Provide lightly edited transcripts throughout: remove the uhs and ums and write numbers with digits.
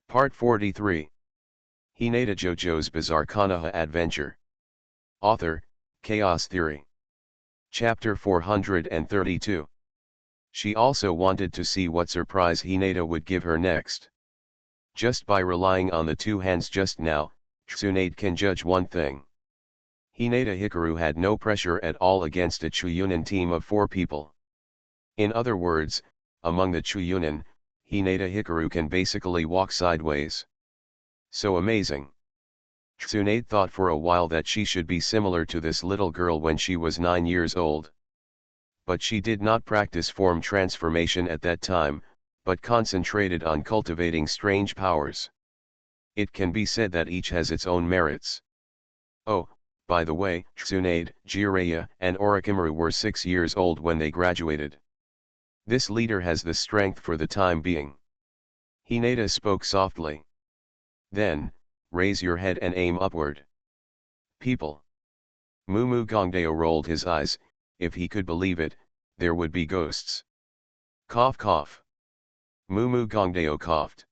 Part 43. Hinata JoJo's Bizarre Konoha Adventure. Author, Chaos Theory. Chapter 432. She also wanted to see what surprise Hinata would give her next. Just by relying on the two hands just now, Tsunade can judge one thing. Hinata Hikaru had no pressure at all against a Chuyunin team of 4 people. In other words, among the Chuyunin, Hinata Hikaru can basically walk sideways. So amazing. Tsunade thought for a while that she should be similar to this little girl when she was 9 years old. But she did not practice form transformation at that time, but concentrated on cultivating strange powers. It can be said that each has its own merits. Oh, by the way, Tsunade, Jiraiya, and Orochimaru were 6 years old when they graduated. This leader has the strength for the time being. Hinata spoke softly. Then, raise your head and aim upward. People. Mumu Gongdeo rolled his eyes. If he could believe it, there would be ghosts. Cough cough. Mumu Gongdeo coughed.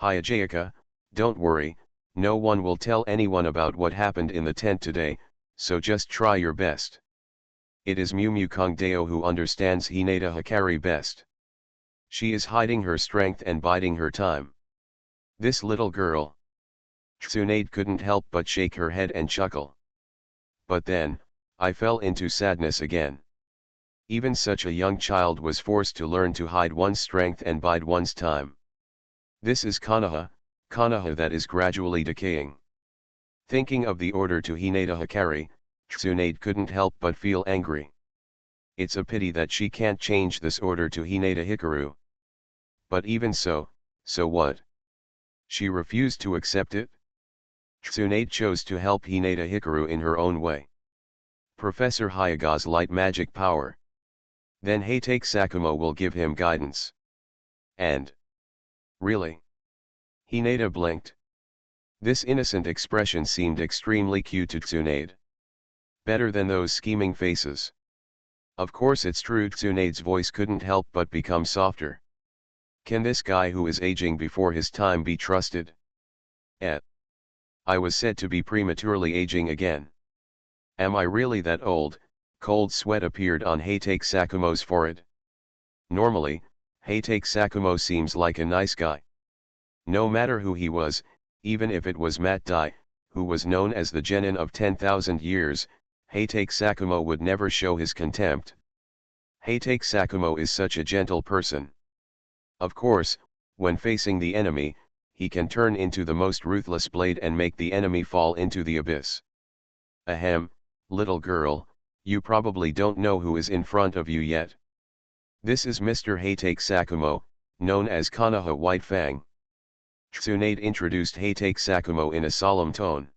Hayajayaka, don't worry, no one will tell anyone about what happened in the tent today, so just try your best. It is Mumu Gongdeo who understands Hinata Hikari best. She is hiding her strength and biding her time. This little girl. Tsunade couldn't help but shake her head and chuckle. But then, I fell into sadness again. Even such a young child was forced to learn to hide one's strength and bide one's time. This is Konoha that is gradually decaying. Thinking of the order to Hinata Hikari, Tsunade couldn't help but feel angry. It's a pity that she can't change this order to Hinata Hikaru. But even so what? She refused to accept it? Tsunade chose to help Hinata Hikaru in her own way. Professor Hyaga's light magic power. Then Hatake Sakumo will give him guidance. And? Really? Hinata blinked. This innocent expression seemed extremely cute to Tsunade. Better than those scheming faces. Of course it's true, Tsunade's voice couldn't help but become softer. Can this guy who is aging before his time be trusted? I was said to be prematurely aging again. Am I really that old? Cold sweat appeared on Hatake Sakumo's forehead. Normally, Hatake Sakumo seems like a nice guy. No matter who he was, even if it was Mat Dai, who was known as the Genin of 10,000 years, Hatake Sakumo would never show his contempt. Hatake Sakumo is such a gentle person. Of course, when facing the enemy, he can turn into the most ruthless blade and make the enemy fall into the abyss. Ahem, little girl, you probably don't know who is in front of you yet. This is Mr. Hatake Sakumo, known as Konoha White Fang. Tsunade introduced Hatake Sakumo in a solemn tone.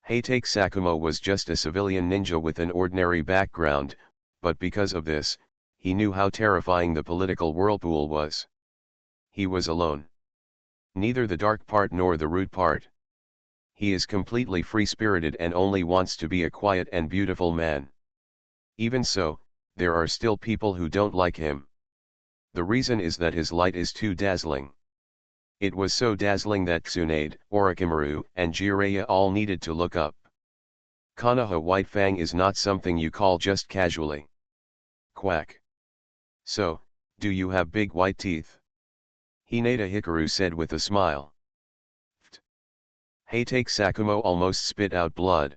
Hatake Sakumo was just a civilian ninja with an ordinary background, but because of this, he knew how terrifying the political whirlpool was. He was alone. Neither the dark part nor the rude part. He is completely free-spirited and only wants to be a quiet and beautiful man. Even so, there are still people who don't like him. The reason is that his light is too dazzling. It was so dazzling that Tsunade, Orochimaru, and Jiraiya all needed to look up. Konoha White Fang is not something you call just casually. Quack. So, do you have big white teeth? Hinata Hikaru said with a smile. Hatake Sakumo almost spit out blood.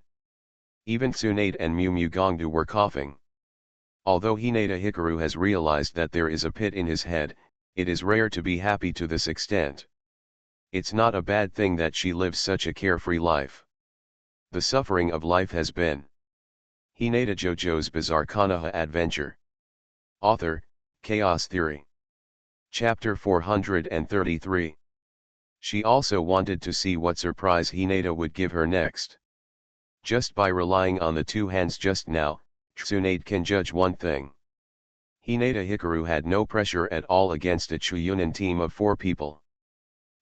Even Tsunade and Mumu Gongdu were coughing. Although Hinata Hikaru has realized that there is a pit in his head, it is rare to be happy to this extent. It's not a bad thing that she lives such a carefree life. The suffering of life has been. Hinata JoJo's Bizarre Konoha Adventure. Author, Chaos Theory. Chapter 433. She also wanted to see what surprise Hinata would give her next. Just by relying on the two hands just now, Tsunade can judge one thing. Hinata Hikaru had no pressure at all against a Chuyunin team of 4 people.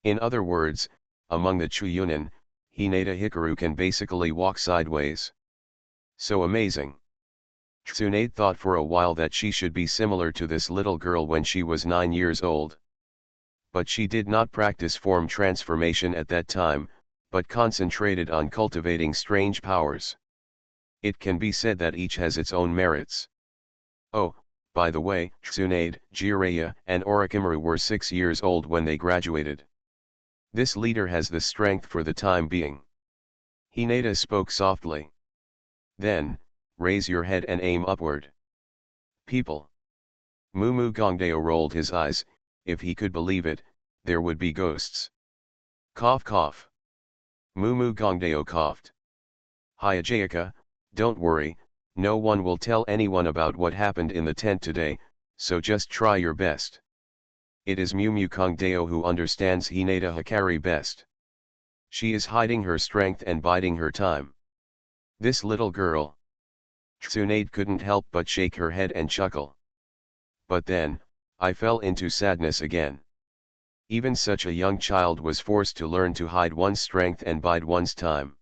In other words, among the Chuyunin, Hinata Hikaru can basically walk sideways. So amazing. Tsunade thought for a while that she should be similar to this little girl when she was 9 years old. But she did not practice form transformation at that time, but concentrated on cultivating strange powers. It can be said that each has its own merits. Oh, by the way, Tsunade, Jiraiya, and Orochimaru were 6 years old when they graduated. This leader has the strength for the time being. Hinata spoke softly. Then, raise your head and aim upward. People. Mumu Gongdeo rolled his eyes. If he could believe it, there would be ghosts. Cough cough. Mumu Gongdeo coughed. Hayajayaka, don't worry, no one will tell anyone about what happened in the tent today, so just try your best. It is Mumu Gongdeo who understands Hinata Hikari best. She is hiding her strength and biding her time. This little girl. Tsunade couldn't help but shake her head and chuckle. But then, I fell into sadness again. Even such a young child was forced to learn to hide one's strength and bide one's time.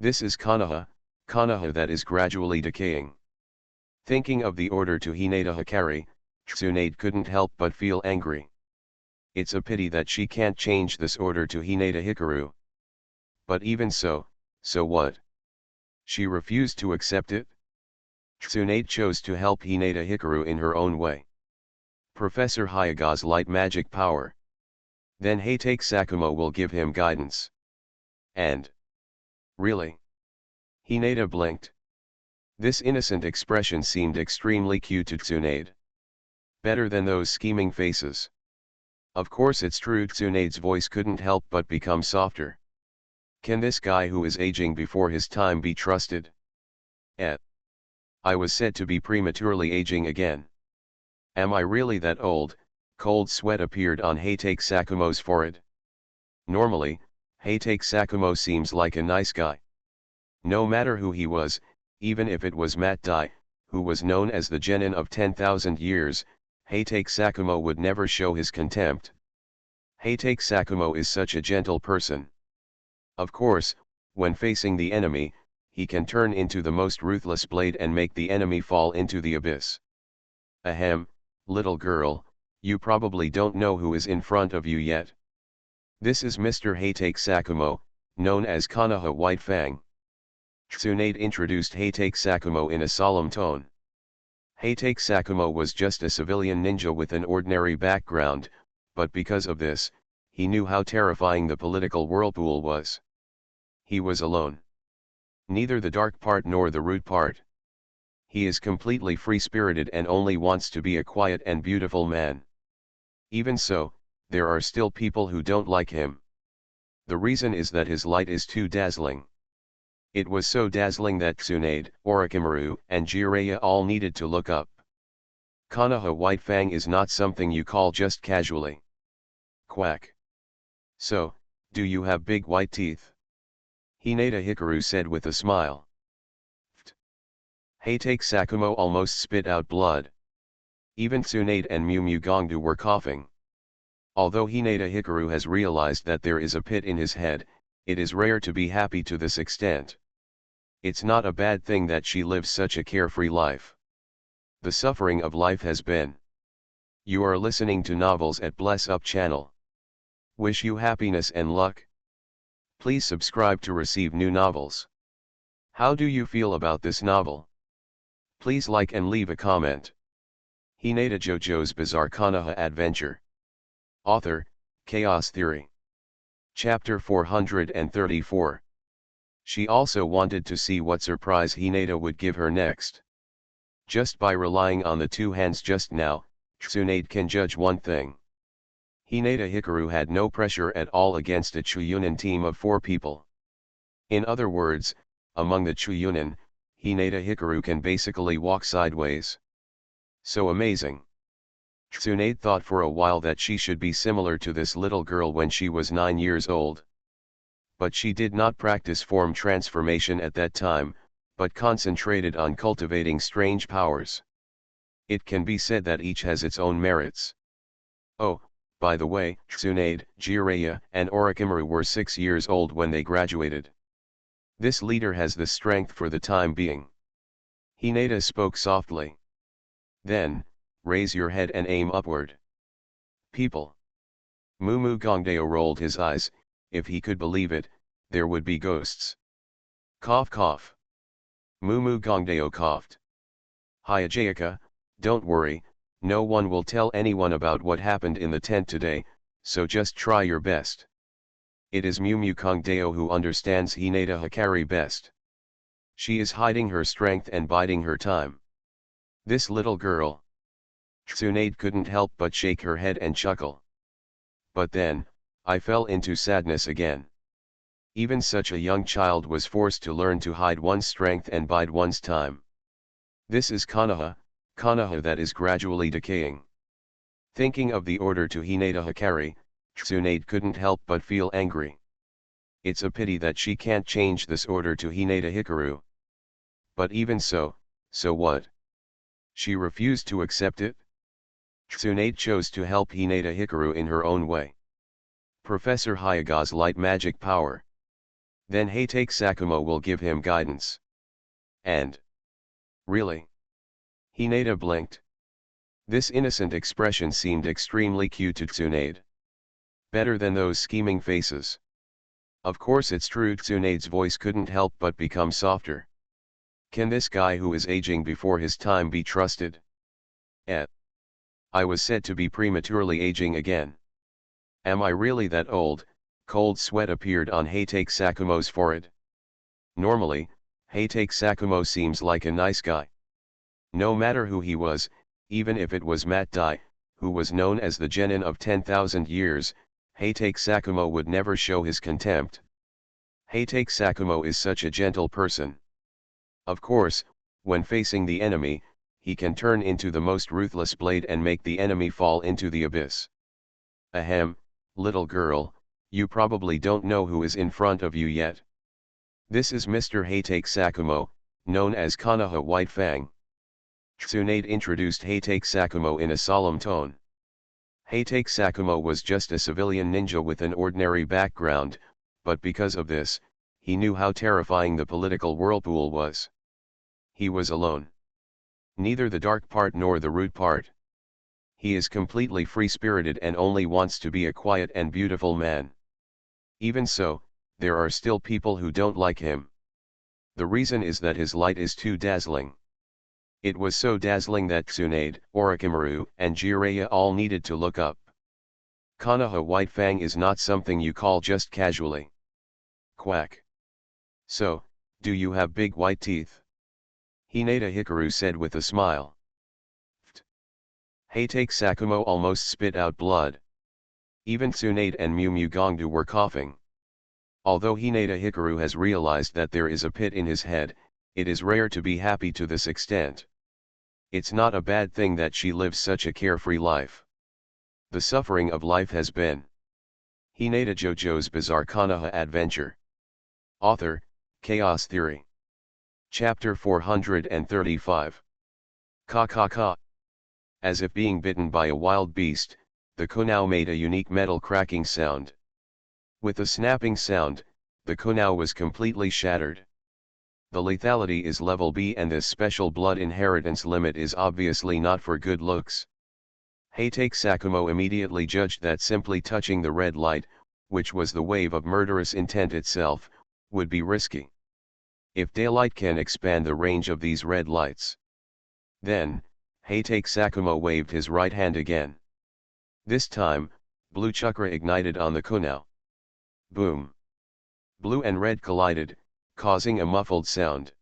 This is Konoha, Konoha that is gradually decaying. Thinking of the order to Hinata Hikari, Tsunade couldn't help but feel angry. It's a pity that she can't change this order to Hinata Hikaru. But even so, so what? She refused to accept it? Tsunade chose to help Hinata Hikaru in her own way. Professor Hyaga's light magic power. Then Heitake Sakumo will give him guidance. And... really? Hinata blinked. This innocent expression seemed extremely cute to Tsunade. Better than those scheming faces. Of course it's true, Tsunade's voice couldn't help but become softer. Can this guy who is aging before his time be trusted? I was said to be prematurely aging again. Am I really that old? Cold sweat appeared on Heitake Sakumo's forehead. Normally, Heitake Sakumo seems like a nice guy. No matter who he was, even if it was Mat Dai, who was known as the genin of 10,000 years, Heitake Sakumo would never show his contempt. Heitake Sakumo is such a gentle person. Of course, when facing the enemy, he can turn into the most ruthless blade and make the enemy fall into the abyss. Ahem, little girl, you probably don't know who is in front of you yet. This is Mr. Heitake Sakumo, known as Konoha White Fang. Tsunade introduced Heitake Sakumo in a solemn tone. Heitake Sakumo was just a civilian ninja with an ordinary background, but because of this, he knew how terrifying the political whirlpool was. He was alone. Neither the dark part nor the rude part. He is completely free-spirited and only wants to be a quiet and beautiful man. Even so, there are still people who don't like him. The reason is that his light is too dazzling. It was so dazzling that Tsunade, Orochimaru, and Jiraiya all needed to look up. Konoha White Fang is not something you call just casually. Quack. So, do you have big white teeth? Hinata Hikaru said with a smile. Heitake Sakumo almost spit out blood. Even Tsunade and Mumu Gongdu were coughing. Although Hinata Hikaru has realized that there is a pit in his head, it is rare to be happy to this extent. It's not a bad thing that she lives such a carefree life. The suffering of life has been. You are listening to Novels at Bless Up channel. Wish you happiness and luck. Please subscribe to receive new novels. How do you feel about this novel? Please like and leave a comment. Hinata JoJo's Bizarre Konoha Adventure. Author, Chaos Theory. Chapter 434. She also wanted to see what surprise Hinata would give her next. Just by relying on the two hands just now, Tsunade can judge one thing. Hinata Hikaru had no pressure at all against a Chuyunin team of 4 people. In other words, among the Chuyunin, Hinata Hikaru can basically walk sideways. So amazing. Tsunade thought for a while that she should be similar to this little girl when she was 9 years old. But she did not practice form transformation at that time, but concentrated on cultivating strange powers. It can be said that each has its own merits. Oh, by the way, Tsunade, Jiraiya, and Orochimaru were 6 years old when they graduated. This leader has the strength for the time being. Hinata spoke softly. Then, raise your head and aim upward. People. Mumu Gongdeo rolled his eyes. If he could believe it, there would be ghosts. Cough cough. Mumu Gongdeo coughed. Hayajayaka, don't worry, no one will tell anyone about what happened in the tent today, so just try your best. It is Mumu Gongdeo who understands Hinata Hikari best. She is hiding her strength and biding her time. This little girl. Tsunade couldn't help but shake her head and chuckle. But then, I fell into sadness again. Even such a young child was forced to learn to hide one's strength and bide one's time. This is Konoha, Konoha that is gradually decaying. Thinking of the order to Hinata Hikari, Tsunade couldn't help but feel angry. It's a pity that she can't change this order to Hinata Hikaru. But even so what? She refused to accept it? Tsunade chose to help Hinata Hikaru in her own way. Professor Hyaga's light magic power. Then Heitake Sakumo will give him guidance. And... really? Hinata blinked. This innocent expression seemed extremely cute to Tsunade. Better than those scheming faces. Of course it's true, Tsunade's voice couldn't help but become softer. Can this guy who is aging before his time be trusted? I was said to be prematurely aging again. Am I really that old? Cold sweat appeared on Heitake Sakumo's forehead. Normally, Heitake Sakumo seems like a nice guy. No matter who he was, even if it was Mat Dai, who was known as the genin of 10,000 years, Heitake Sakumo would never show his contempt. Heitake Sakumo is such a gentle person. Of course, when facing the enemy, he can turn into the most ruthless blade and make the enemy fall into the abyss. Ahem, little girl, you probably don't know who is in front of you yet. This is Mr. Heitake Sakumo, known as Konoha White Fang. Tsunade introduced Heitake Sakumo in a solemn tone. Heitake Sakumo was just a civilian ninja with an ordinary background, but because of this, he knew how terrifying the political whirlpool was. He was alone. Neither the dark part nor the rude part. He is completely free-spirited and only wants to be a quiet and beautiful man. Even so, there are still people who don't like him. The reason is that his light is too dazzling. It was so dazzling that Tsunade, Orochimaru, and Jiraiya all needed to look up. Konoha White Fang is not something you call just casually. Quack. So, do you have big white teeth? Hinata Hikaru said with a smile. Heitake Sakumo almost spit out blood. Even Tsunade and Mumu Gongdu were coughing. Although Hinata Hikaru has realized that there is a pit in his head, it is rare to be happy to this extent. It's not a bad thing that she lives such a carefree life. The suffering of life has been. Hinata JoJo's Bizarre Konoha Adventure. Author, Chaos Theory. Chapter 435. Ka ka ka. As if being bitten by a wild beast, the Konoha made a unique metal cracking sound. With a snapping sound, the Konoha was completely shattered. The lethality is level B and this special blood inheritance limit is obviously not for good looks. Heitake Sakumo immediately judged that simply touching the red light, which was the wave of murderous intent itself, would be risky. If daylight can expand the range of these red lights. Then, Heitake Sakumo waved his right hand again. This time, blue chakra ignited on the Konoha. Boom. Blue and red collided, causing a muffled sound.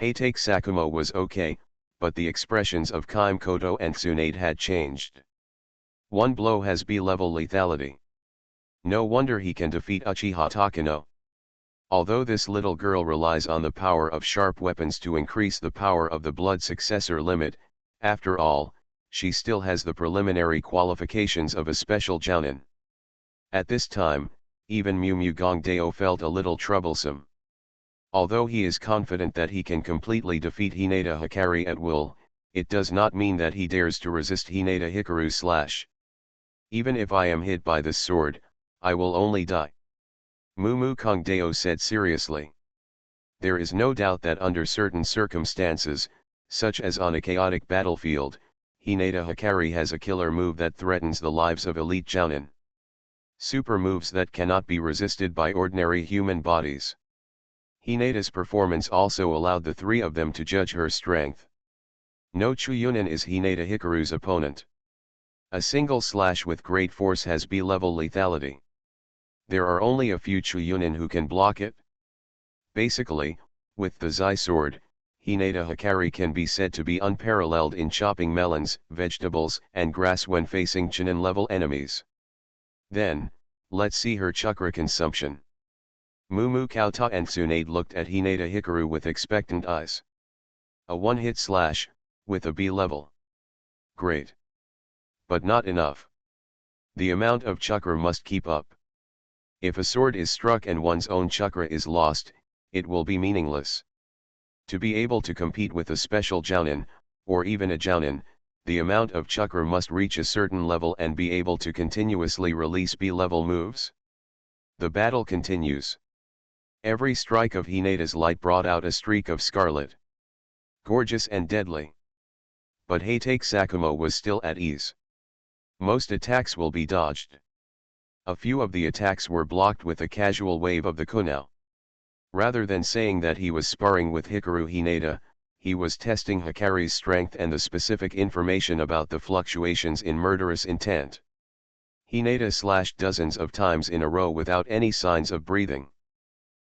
Heitake Sakumo was okay, but the expressions of Koto and Tsunade had changed. One blow has B-level lethality. No wonder he can defeat Uchiha Takano. Although this little girl relies on the power of sharp weapons to increase the power of the blood successor limit, after all, she still has the preliminary qualifications of a special jounin. At this time, even Mumu Gongdeo felt a little troublesome. Although he is confident that he can completely defeat Hinata Hikari at will, it does not mean that he dares to resist Hinata Hikaru's slash. Even if I am hit by this sword, I will only die. Mumu Gongdeo said seriously. There is no doubt that under certain circumstances, such as on a chaotic battlefield, Hinata Hikari has a killer move that threatens the lives of elite jounin. Super moves that cannot be resisted by ordinary human bodies. Hinata's performance also allowed the three of them to judge her strength. No Chuyunin is Hinata Hikaru's opponent. A single slash with great force has B-level lethality. There are only a few Chuyunin who can block it. Basically, with the Zai sword, Hinata Hikari can be said to be unparalleled in chopping melons, vegetables, and grass when facing Chunin-level enemies. Then, let's see her chakra consumption. Mumu Kauta and Tsunade looked at Hinata Hikaru with expectant eyes. A one-hit slash, with a B level. Great. But not enough. The amount of chakra must keep up. If a sword is struck and one's own chakra is lost, it will be meaningless. To be able to compete with a special Jounin, or even a Jounin, the amount of chakra must reach a certain level and be able to continuously release B-level moves. The battle continues. Every strike of Hinata's light brought out a streak of scarlet. Gorgeous and deadly. But Heitake Sakumo was still at ease. Most attacks will be dodged. A few of the attacks were blocked with a casual wave of the kunao. Rather than saying that he was sparring with Hikaru Hinata, he was testing Hikari's strength and the specific information about the fluctuations in murderous intent. Hinata slashed dozens of times in a row without any signs of breathing.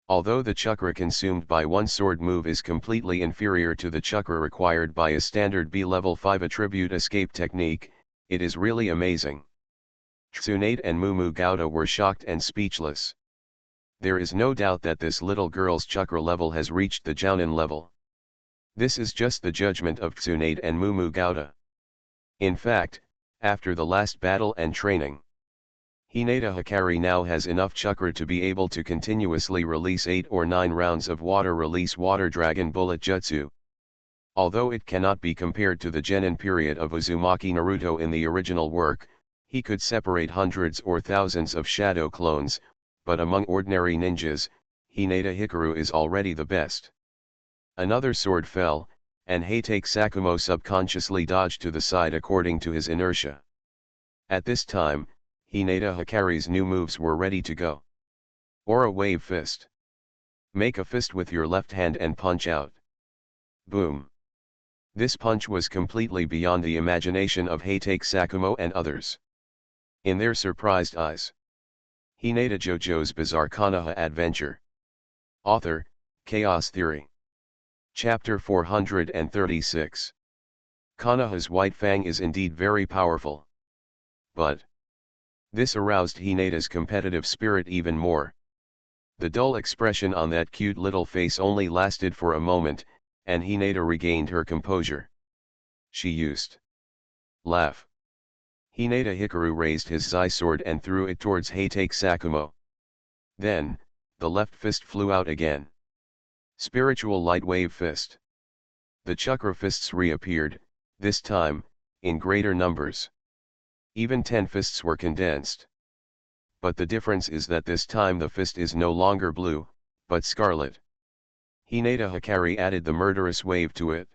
Although the chakra consumed by one sword move is completely inferior to the chakra required by a standard B-level 5 attribute escape technique, it is really amazing. Tsunade and Mumu Gauda were shocked and speechless. There is no doubt that this little girl's chakra level has reached the Jounin level. This is just the judgment of Tsunade and Mumu Gauda. In fact, after the last battle and training, Hinata Hikari now has enough chakra to be able to continuously release 8 or 9 rounds of water release water dragon bullet jutsu. Although it cannot be compared to the Genin period of Uzumaki Naruto in the original work, he could separate hundreds or thousands of shadow clones, but among ordinary ninjas, Hinata Hikaru is already the best. Another sword fell, and Heitake Sakumo subconsciously dodged to the side according to his inertia. At this time, Hinata Hikari's new moves were ready to go. Aura Wave Fist. Make a fist with your left hand and punch out. Boom. This punch was completely beyond the imagination of Heitake Sakumo and others. In their surprised eyes. Hinata JoJo's Bizarre Konoha Adventure. Author, Chaos Theory. Chapter 436. Konoha's White Fang is indeed very powerful. But this aroused Hinata's competitive spirit even more. The dull expression on that cute little face only lasted for a moment, and Hinata regained her composure. She used laugh. Hinata Hikaru raised his Zai sword and threw it towards Heitake Sakumo. Then, the left fist flew out again. Spiritual Light Wave Fist. The chakra fists reappeared, this time, in greater numbers. Even 10 fists were condensed. But the difference is that this time the fist is no longer blue, but scarlet. Hinata Hikari added the murderous wave to it.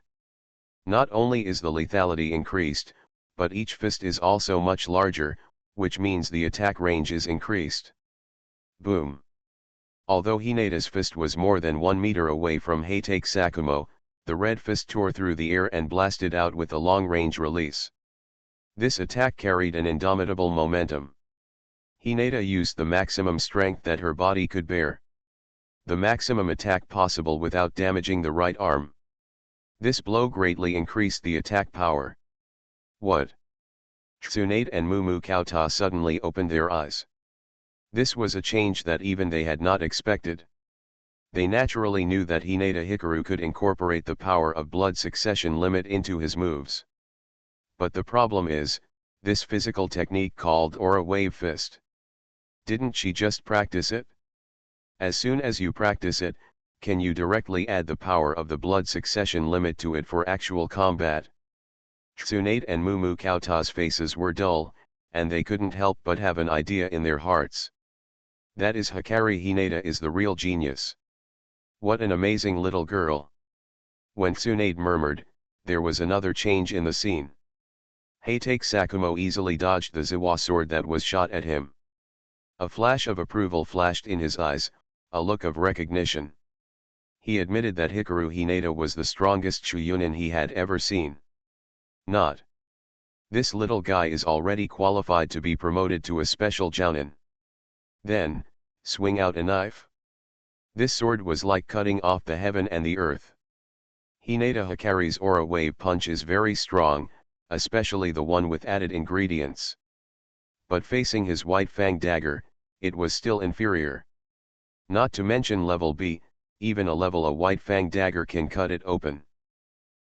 Not only is the lethality increased, but each fist is also much larger, which means the attack range is increased. Boom. Although Hinata's fist was more than 1 meter away from Heitake Sakumo, the red fist tore through the air and blasted out with a long-range release. This attack carried an indomitable momentum. Hinata used the maximum strength that her body could bear. The maximum attack possible without damaging the right arm. This blow greatly increased the attack power. What? Tsunade and Mumu Kauta suddenly opened their eyes. This was a change that even they had not expected. They naturally knew that Hinata Hikaru could incorporate the power of blood succession limit into his moves. But the problem is, this physical technique called Aura Wave Fist. Didn't she just practice it? As soon as you practice it, can you directly add the power of the blood succession limit to it for actual combat? Tsunade and Mumu Kauta's faces were dull, and they couldn't help but have an idea in their hearts. That is, Hikari Hinata is the real genius. What an amazing little girl. When Tsunade murmured, there was another change in the scene. Heitake Sakumo easily dodged the Zawa sword that was shot at him. A flash of approval flashed in his eyes, a look of recognition. He admitted that Hikaru Hinata was the strongest Chuunin he had ever seen. Not. This little guy is already qualified to be promoted to a special jounin. Then, swing out a knife. This sword was like cutting off the heaven and the earth. Hinata Hikari's aura wave punch is very strong, especially the one with added ingredients. But facing his white fang dagger, it was still inferior. Not to mention level B, even a level A white fang dagger can cut it open.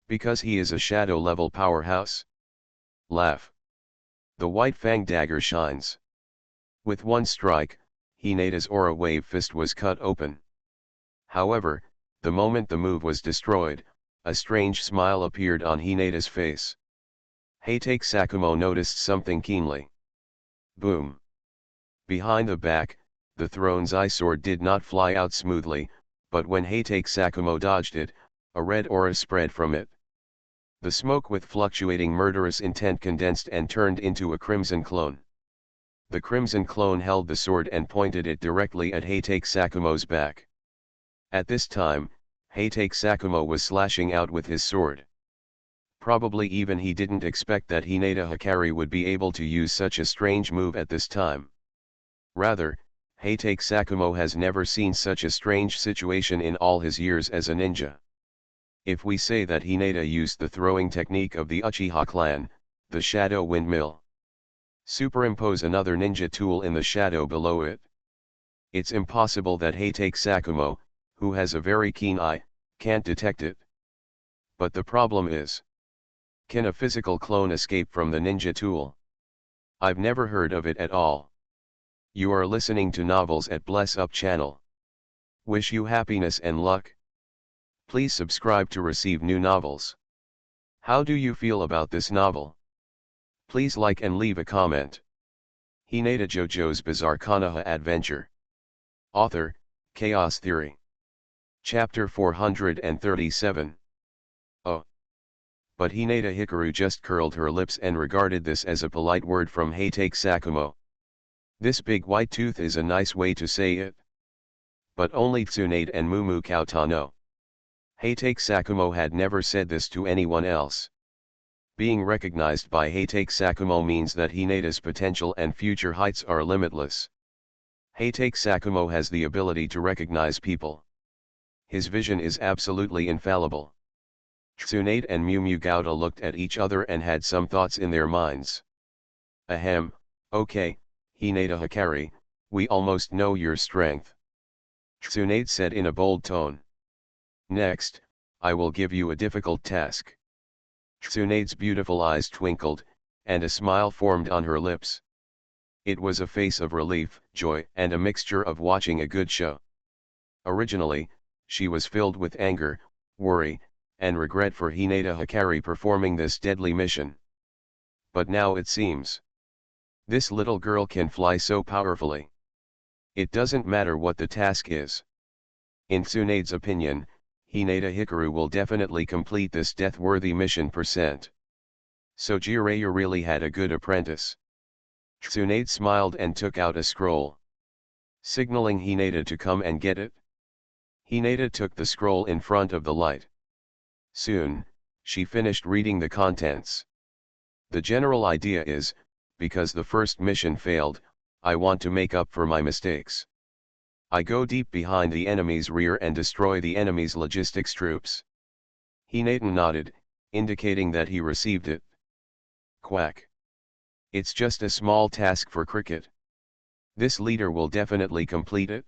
Because he is a shadow level powerhouse. Laugh. The white fang dagger shines. With one strike, Hinata's aura wave fist was cut open. However, the moment the move was destroyed, a strange smile appeared on Hinata's face. Heitake Sakumo noticed something keenly. Boom. Behind the back, the throne's eye sword did not fly out smoothly, but when Heitake Sakumo dodged it, a red aura spread from it. The smoke with fluctuating murderous intent condensed and turned into a crimson clone. The crimson clone held the sword and pointed it directly at Heitake Sakumo's back. At this time, Heitake Sakumo was slashing out with his sword. Probably even he didn't expect that Hinata Hikari would be able to use such a strange move at this time. Rather, Heitake Sakumo has never seen such a strange situation in all his years as a ninja. If we say that Hinata used the throwing technique of the Uchiha clan, the shadow windmill. Superimpose another ninja tool in the shadow below it. It's impossible that Heitake Sakumo, who has a very keen eye, can't detect it. But the problem is, can a physical clone escape from the ninja tool? I've never heard of it at all. You are listening to Novels at Bless Up channel. Wish you happiness and luck. Please subscribe to receive new novels. How do you feel about this novel? Please like and leave a comment. Hinata JoJo's Bizarre Konoha Adventure. Author, Chaos Theory. Chapter 437. Oh. But Hinata Hikaru just curled her lips and regarded this as a polite word from Heitake Sakumo. This big white tooth is a nice way to say it. But only Tsunade and Mumu Kauta know. Heitake Sakumo had never said this to anyone else. Being recognized by Heitake Sakumo means that Hinata's potential and future heights are limitless. Heitake Sakumo has the ability to recognize people. His vision is absolutely infallible. Tsunade and Mumu Gauta looked at each other and had some thoughts in their minds. Ahem, okay, Hinata Hikari, we almost know your strength. Tsunade said in a bold tone. Next, I will give you a difficult task. Tsunade's beautiful eyes twinkled, and a smile formed on her lips. It was a face of relief, joy, and a mixture of watching a good show. Originally, she was filled with anger, worry, and regret for Hinata Hikari performing this deadly mission. But now it seems, this little girl can fly so powerfully. It doesn't matter what the task is. In Tsunade's opinion, Hinata Hikaru will definitely complete this death-worthy mission %. So Jiraiya really had a good apprentice. Tsunade smiled and took out a scroll, signaling Hinata to come and get it. Hinata took the scroll in front of the light. Soon, she finished reading the contents. The general idea is, because the first mission failed, I want to make up for my mistakes. I go deep behind the enemy's rear and destroy the enemy's logistics troops. Hinata nodded, indicating that he received it. Quack. It's just a small task for cricket. This leader will definitely complete it.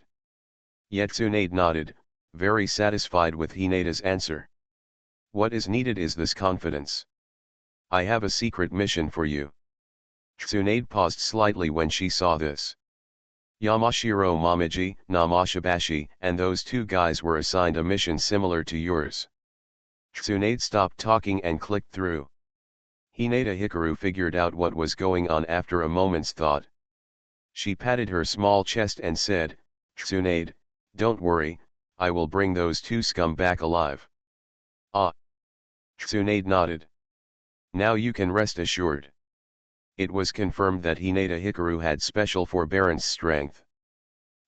Yet Tsunade nodded, very satisfied with Hinata's answer. What is needed is this confidence. I have a secret mission for you. Tsunade paused slightly when she saw this. Yamashiro Momiji, Namashibashi, and those two guys were assigned a mission similar to yours. Tsunade stopped talking and clicked through. Hinata Hikaru figured out what was going on after a moment's thought. She patted her small chest and said, Tsunade, don't worry, I will bring those two scum back alive. Ah. Tsunade nodded. Now you can rest assured. It was confirmed that Hinata Hikaru had special forbearance strength.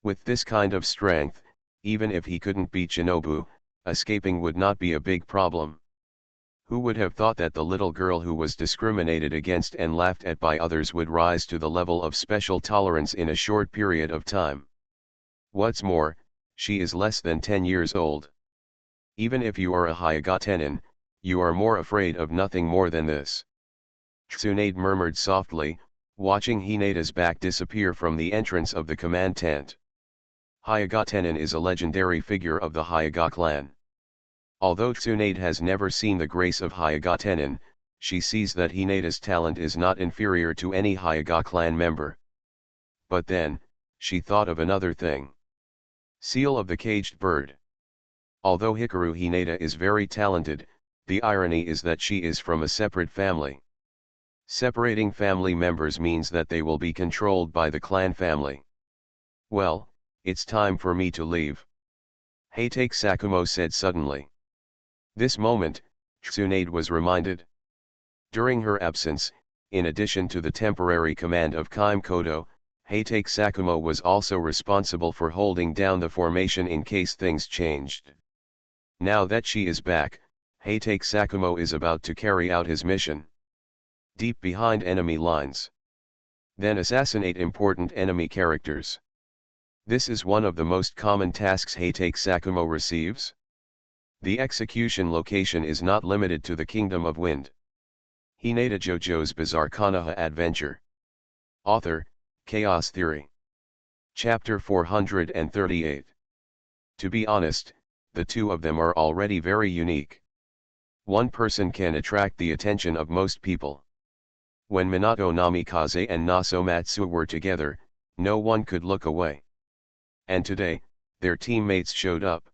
With this kind of strength, even if he couldn't beat Shinobu, escaping would not be a big problem. Who would have thought that the little girl who was discriminated against and laughed at by others would rise to the level of special tolerance in a short period of time? What's more, she is less than 10 years old. Even if you are a Hyuga you are more afraid of nothing more than this. Tsunade murmured softly, watching Hinata's back disappear from the entrance of the command tent. Hyuga is a legendary figure of the Hyuga clan. Although Tsunade has never seen the grace of Hyuga, she sees that Hinata's talent is not inferior to any Hyuga clan member. But then, she thought of another thing. Seal of the Caged Bird. Although Hikaru Hinata is very talented, the irony is that she is from a separate family. Separating family members means that they will be controlled by the clan family. Well, it's time for me to leave. Hatake Sakumo said suddenly. This moment, Tsunade was reminded. During her absence, in addition to the temporary command of Kaimkodo, Hatake Sakumo was also responsible for holding down the formation in case things changed. Now that she is back, Hatake Sakumo is about to carry out his mission. Deep behind enemy lines. Then assassinate important enemy characters. This is one of the most common tasks Hatake Sakumo receives. The execution location is not limited to the Kingdom of Wind. Hinata JoJo's Bizarre Konoha Adventure. Author, Chaos Theory. Chapter 438. To be honest, the two of them are already very unique. One person can attract the attention of most people. When Minato Namikaze and Naso Matsuo were together, no one could look away. And today, their teammates showed up.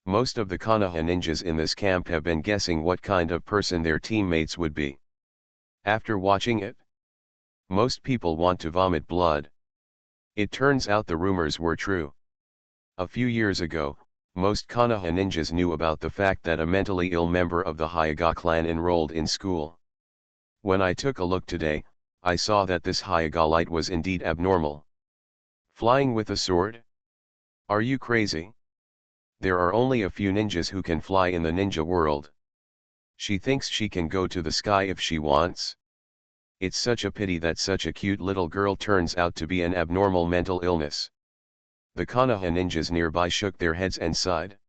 Most of the Konoha ninjas in this camp have been guessing what kind of person their teammates would be. After watching it, most people want to vomit blood. It turns out the rumors were true. A few years ago, most Konoha ninjas knew about the fact that a mentally ill member of the Hyuga clan enrolled in school. When I took a look today, I saw that this Hyuga light was indeed abnormal. Flying with a sword? Are you crazy? There are only a few ninjas who can fly in the ninja world. She thinks she can go to the sky if she wants. It's such a pity that such a cute little girl turns out to be an abnormal mental illness. The Konoha ninjas nearby shook their heads and sighed.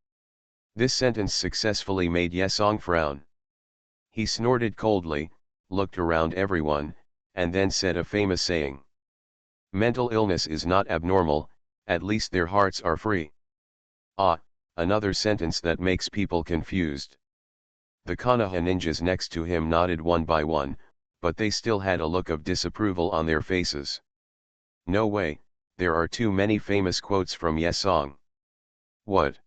This sentence successfully made Yesong frown. He snorted coldly, looked around everyone, and then said a famous saying. Mental illness is not abnormal, at least their hearts are free. Ah, another sentence that makes people confused. The Konoha ninjas next to him nodded one by one, but they still had a look of disapproval on their faces. No way, there are too many famous quotes from Yesong. What?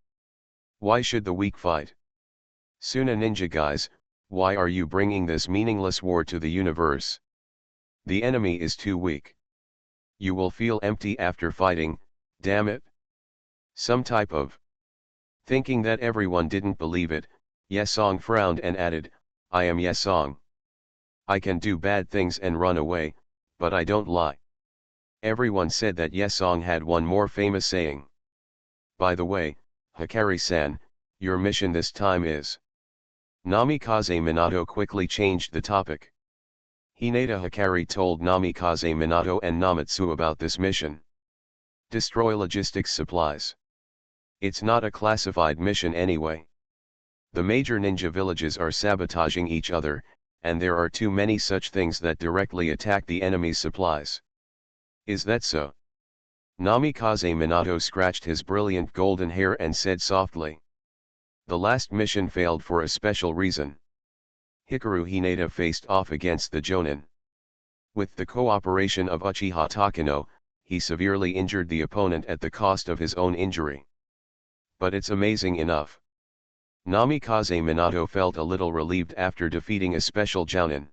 Why should the weak fight? Suna ninja guys, why are you bringing this meaningless war to the universe? The enemy is too weak. You will feel empty after fighting, damn it. Some type of. Thinking that everyone didn't believe it, Yesong frowned and added, I am Yesong. I can do bad things and run away, but I don't lie. Everyone said that Yesong had one more famous saying. By the way, Hikari-san, your mission this time is. Namikaze Minato quickly changed the topic. Hinata Hikari told Namikaze Minato and Namatsu about this mission. Destroy logistics supplies. It's not a classified mission anyway. The major ninja villages are sabotaging each other, and there are too many such things that directly attack the enemy's supplies. Is that so? Namikaze Minato scratched his brilliant golden hair and said softly. The last mission failed for a special reason. Hikaru Hinata faced off against the Jonin. With the cooperation of Uchiha Takano, he severely injured the opponent at the cost of his own injury. But it's amazing enough. Namikaze Minato felt a little relieved after defeating a special Jounin.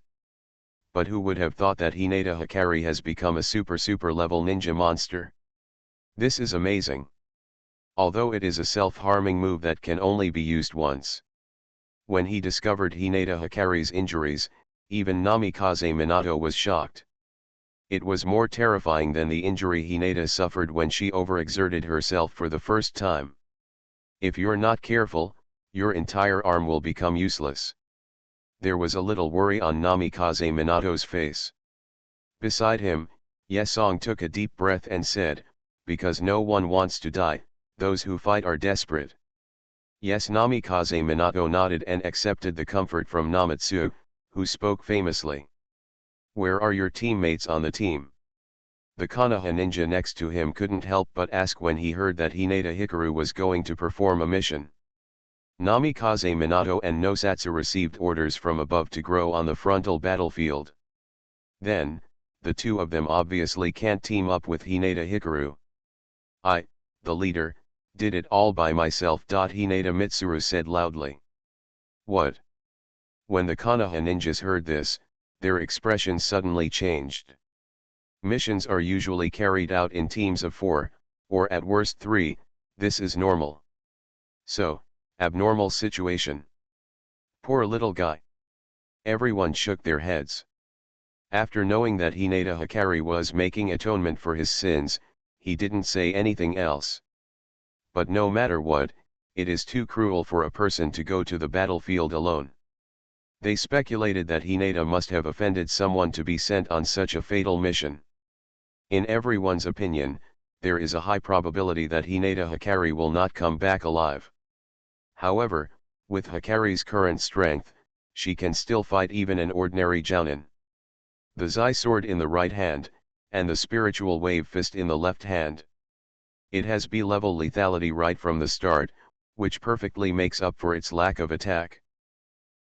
But who would have thought that Hinata Hikari has become a super level ninja monster? This is amazing. Although it is a self-harming move that can only be used once. When he discovered Hinata Hikari's injuries, Even Namikaze Minato was shocked. It was more terrifying than the injury Hinata suffered when she overexerted herself for the first time. If you're not careful, your entire arm will become useless. There was a little worry on Namikaze Minato's face. Beside him, Yesong took a deep breath and said, "Because no one wants to die, those who fight are desperate." Yes, Namikaze Minato nodded and accepted the comfort from Namatsu, who spoke famously. "Where are your teammates on the team?" The Konoha ninja next to him couldn't help but ask when he heard that Hinata Hikaru was going to perform a mission. Namikaze Minato and Nosatsu received orders from above to grow on the frontal battlefield. Then, the two of them obviously can't team up with Hinata Hikaru. "I, the leader, did it all by myself." Hinata Mitsuru said loudly. "What?" When the Konoha ninjas heard this, their expressions suddenly changed. Missions are usually carried out in teams of 4, or at worst 3, this is normal. So, abnormal situation. Poor little guy. Everyone shook their heads. After knowing that Hinata Hikari was making atonement for his sins, he didn't say anything else. But no matter what, it is too cruel for a person to go to the battlefield alone. They speculated that Hinata must have offended someone to be sent on such a fatal mission. In everyone's opinion, there is a high probability that Hinata Hikari will not come back alive. However, with Hikari's current strength, she can still fight even an ordinary jounin. The Zai sword in the right hand, and the spiritual wave fist in the left hand. It has B-level lethality right from the start, which perfectly makes up for its lack of attack.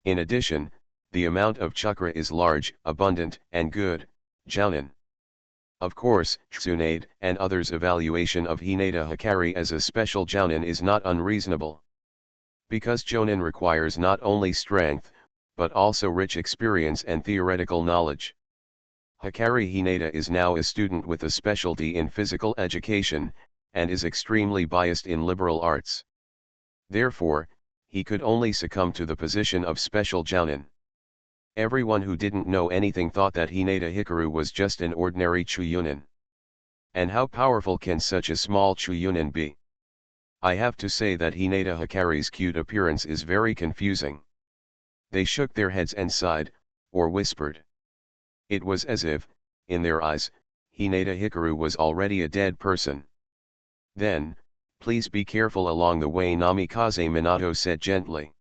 In addition, the amount of chakra is large, abundant, and good, jounin. Of course, Tsunade and others' evaluation of Hinata Hikari as a special jounin is not unreasonable. Because jounin requires not only strength, but also rich experience and theoretical knowledge. Hikari Hinata is now a student with a specialty in physical education, and is extremely biased in liberal arts. Therefore, he could only succumb to the position of special jounin. Everyone who didn't know anything thought that Hinata Hikaru was just an ordinary Chuyunin. And how powerful can such a small Chuyunin be? I have to say that Hinata Hikari's cute appearance is very confusing. They shook their heads and sighed, or whispered. It was as if, in their eyes, Hinata Hikaru was already a dead person. Then, "Please be careful along the way," Namikaze Minato said gently.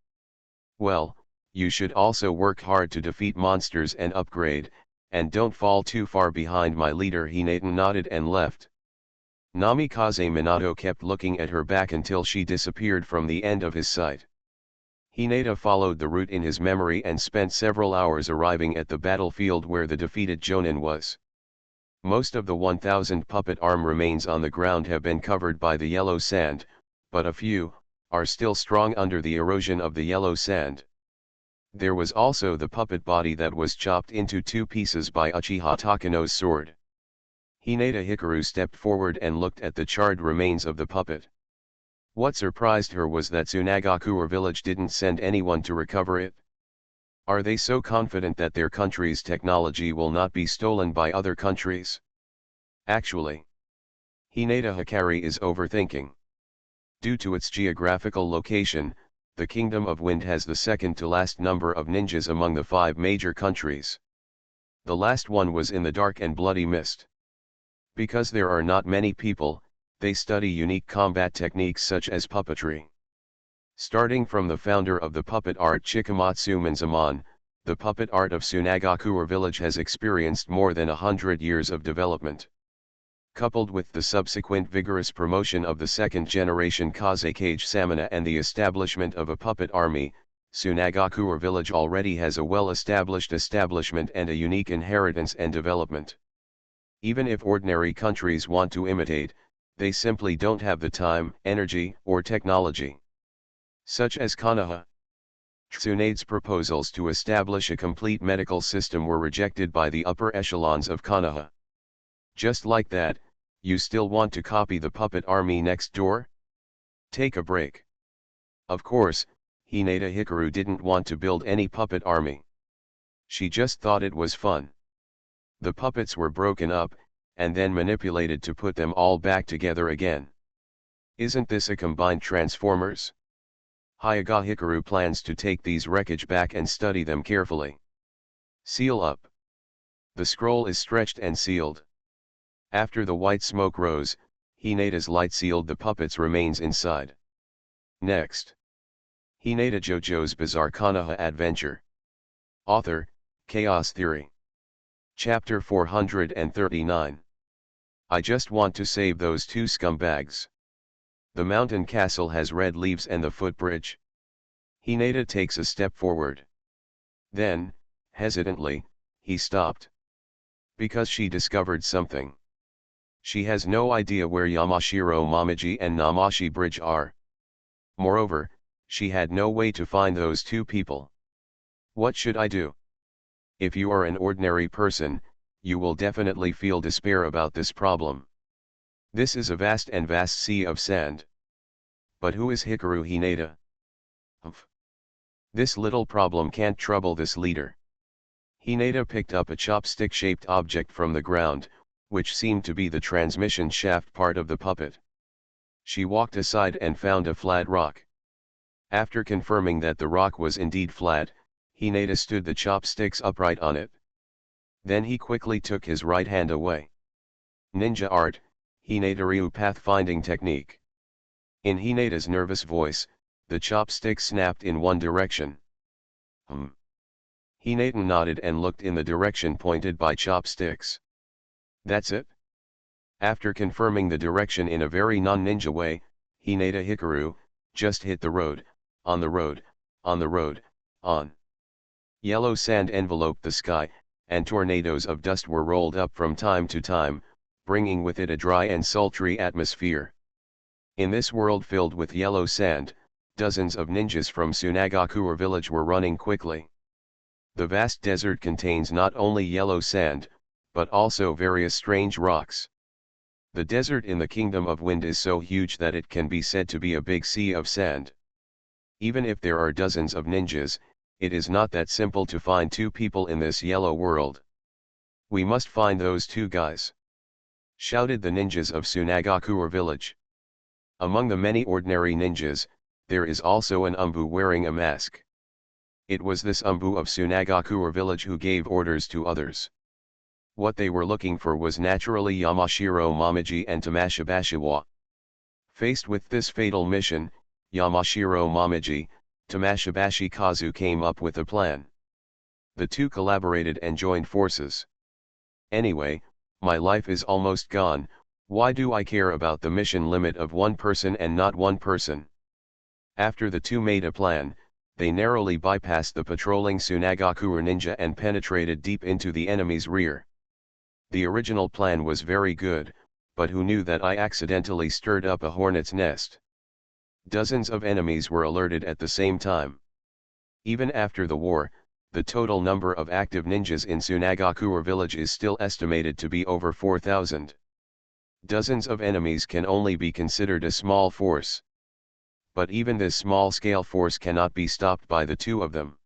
"Well, you should also work hard to defeat monsters and upgrade, and don't fall too far behind my leader." Hinata nodded and left. Namikaze Minato kept looking at her back until she disappeared from the end of his sight. Hinata followed the route in his memory and spent several hours arriving at the battlefield where the defeated Jonin was. Most of the 1,000 puppet arm remains on the ground have been covered by the yellow sand, but a few are still strong under the erosion of the yellow sand. There was also the puppet body that was chopped into 2 pieces by Uchiha Takano's sword. Hinata Hikaru stepped forward and looked at the charred remains of the puppet. What surprised her was that Tsunagakure village didn't send anyone to recover it. Are they so confident that their country's technology will not be stolen by other countries? Actually, Hinata Hikari is overthinking. Due to its geographical location, the Kingdom of Wind has the second to last number of ninjas among the 5 major countries. The last one was in the dark and bloody mist. Because there are not many people, they study unique combat techniques such as puppetry. Starting from the founder of the puppet art Chikamatsu Manzaman, the puppet art of Tsunagakure village has experienced more than 100 years of development. Coupled with the subsequent vigorous promotion of the second-generation Kazekage Samana and the establishment of a puppet army, Tsunagakure village already has a well-established establishment and a unique inheritance and development. Even if ordinary countries want to imitate, they simply don't have the time, energy, or technology. Such as Konoha. Tsunade's proposals to establish a complete medical system were rejected by the upper echelons of Konoha. Just like that, you still want to copy the puppet army next door? Take a break. Of course, Hinata Hikaru didn't want to build any puppet army. She just thought it was fun. The puppets were broken up, and then manipulated to put them all back together again. Isn't this a combined Transformers? Hyuga Hikaru plans to take these wreckage back and study them carefully. Seal up. The scroll is stretched and sealed. After the white smoke rose, Hinata's light sealed the puppet's remains inside. Next. Hinata JoJo's Bizarre Konoha Adventure. Author, Chaos Theory. Chapter 439. I just want to save those two scumbags. The mountain castle has red leaves and the footbridge. Hinata takes a step forward. Then, hesitantly, he stopped. Because she discovered something. She has no idea where Yamashiro Momiji and Namashi Bridge are. Moreover, she had no way to find those two people. What should I do? If you are an ordinary person, you will definitely feel despair about this problem. This is a vast sea of sand. But who is Hikaru Hinata? Humph. This little problem can't trouble this leader. Hinata picked up a chopstick-shaped object from the ground, which seemed to be the transmission shaft part of the puppet. She walked aside and found a flat rock. After confirming that the rock was indeed flat, Hinata stood the chopsticks upright on it. Then he quickly took his right hand away. Ninja art, Hinata Ryu pathfinding technique. In Hinata's nervous voice, the chopstick snapped in one direction. Hinata nodded and looked in the direction pointed by chopsticks. That's it? After confirming the direction in a very non-ninja way, Hinata Hikaru just hit the road, on the road, on the road, on. Yellow sand enveloped the sky, and tornadoes of dust were rolled up from time to time, bringing with it a dry and sultry atmosphere. In this world filled with yellow sand, dozens of ninjas from Tsunagakura village were running quickly. The vast desert contains not only yellow sand, but also various strange rocks. The desert in the Kingdom of Wind is so huge that it can be said to be a big sea of sand. Even if there are dozens of ninjas, it is not that simple to find two people in this yellow world. We must find those two guys, shouted the ninjas of Tsunagakura village. Among the many ordinary ninjas, there is also an umbu wearing a mask. It was this umbu of Tsunagakura village who gave orders to others. What they were looking for was naturally Yamashiro Momiji and Tamashibashiwa. Faced with this fatal mission, Yamashiro Momiji, Tamashibashi Kazu came up with a plan. The two collaborated and joined forces. Anyway, my life is almost gone, why do I care about the mission limit of one person and not one person? After the two made a plan, they narrowly bypassed the patrolling Tsunagakura ninja and penetrated deep into the enemy's rear. The original plan was very good, but who knew that I accidentally stirred up a hornet's nest? Dozens of enemies were alerted at the same time. Even after the war, the total number of active ninjas in Tsunagakura village is still estimated to be over 4,000. Dozens of enemies can only be considered a small force. But even this small-scale force cannot be stopped by the two of them.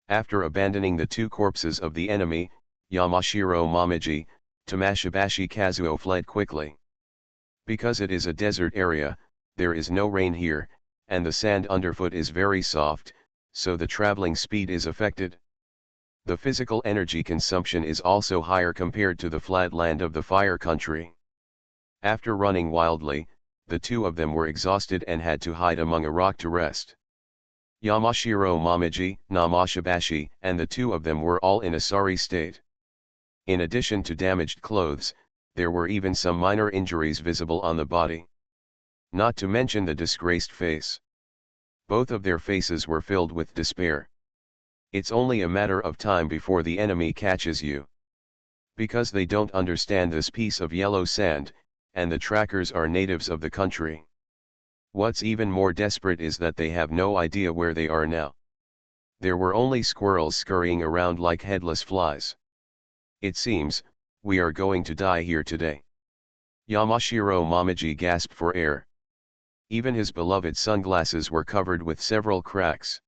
After abandoning the two corpses of the enemy, Yamashiro Momiji, Tamashibashi Kazuo fled quickly. Because it is a desert area, there is no rain here, and the sand underfoot is very soft, so the traveling speed is affected. The physical energy consumption is also higher compared to the flat land of the fire country. After running wildly, the two of them were exhausted and had to hide among a rock to rest. Yamashiro Momiji, Namashibashi, and the two of them were all in a sorry state. In addition to damaged clothes, there were even some minor injuries visible on the body. Not to mention the disgraced face. Both of their faces were filled with despair. It's only a matter of time before the enemy catches you. Because they don't understand this piece of yellow sand, and the trackers are natives of the country. What's even more desperate is that they have no idea where they are now. There were only squirrels scurrying around like headless flies. It seems, we are going to die here today. Yamashiro Momiji gasped for air. Even his beloved sunglasses were covered with several cracks.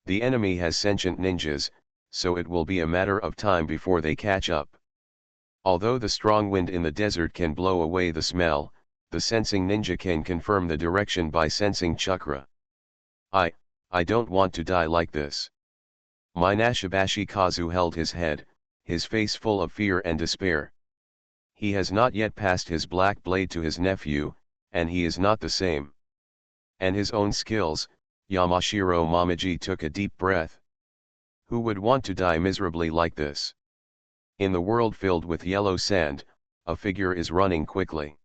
The enemy has sentient ninjas, so it will be a matter of time before they catch up. Although the strong wind in the desert can blow away the smell, the sensing ninja can confirm the direction by sensing chakra. I don't want to die like this. Minashibashi Kazu held his head, his face full of fear and despair. He has not yet passed his black blade to his nephew, and he is not the same. And his own skills, Yamashiro Momiji took a deep breath. Who would want to die miserably like this? In the world filled with yellow sand, a figure is running quickly.